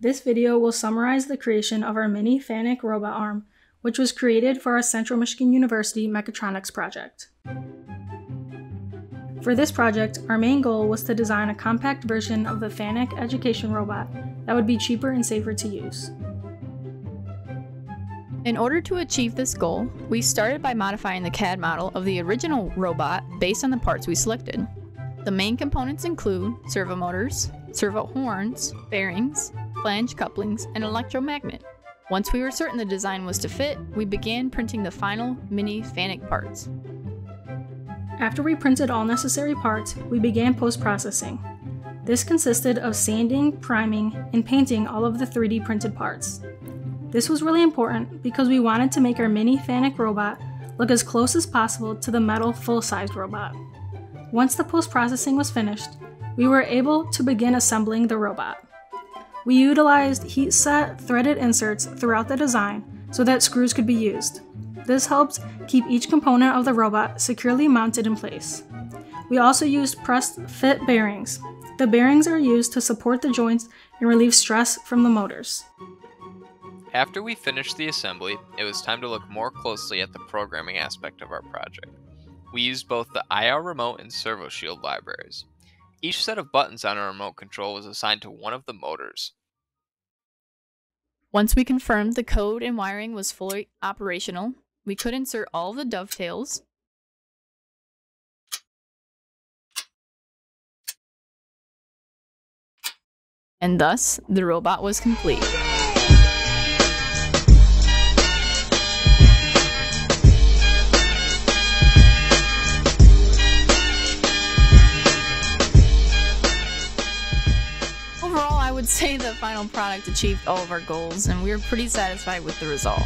This video will summarize the creation of our mini FANUC robot arm, which was created for our Central Michigan University Mechatronics project. For this project, our main goal was to design a compact version of the FANUC education robot that would be cheaper and safer to use. In order to achieve this goal, we started by modifying the CAD model of the original robot based on the parts we selected. The main components include servo motors, servo horns, bearings, flange couplings, and electromagnet. Once we were certain the design was to fit, we began printing the final mini FANUC parts. After we printed all necessary parts, we began post-processing. This consisted of sanding, priming, and painting all of the 3D printed parts. This was really important because we wanted to make our mini FANUC robot look as close as possible to the metal full-sized robot. Once the post-processing was finished, we were able to begin assembling the robot. We utilized heat-set threaded inserts throughout the design so that screws could be used. This helped keep each component of the robot securely mounted in place. We also used pressed fit bearings. The bearings are used to support the joints and relieve stress from the motors. After we finished the assembly, it was time to look more closely at the programming aspect of our project. We used both the IR remote and servo shield libraries. Each set of buttons on our remote control was assigned to one of the motors. Once we confirmed the code and wiring was fully operational, we could insert all the dovetails, and thus the robot was complete. Overall, I would say the final product achieved all of our goals, and we were pretty satisfied with the result.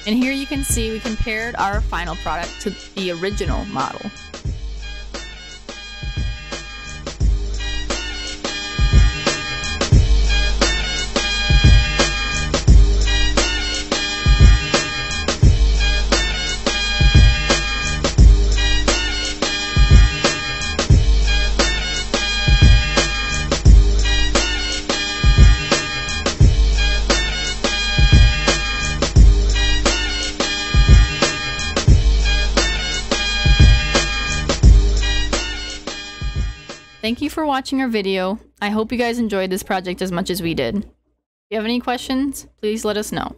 And here you can see we compared our final product to the original model. Thank you for watching our video. I hope you guys enjoyed this project as much as we did. If you have any questions, please let us know.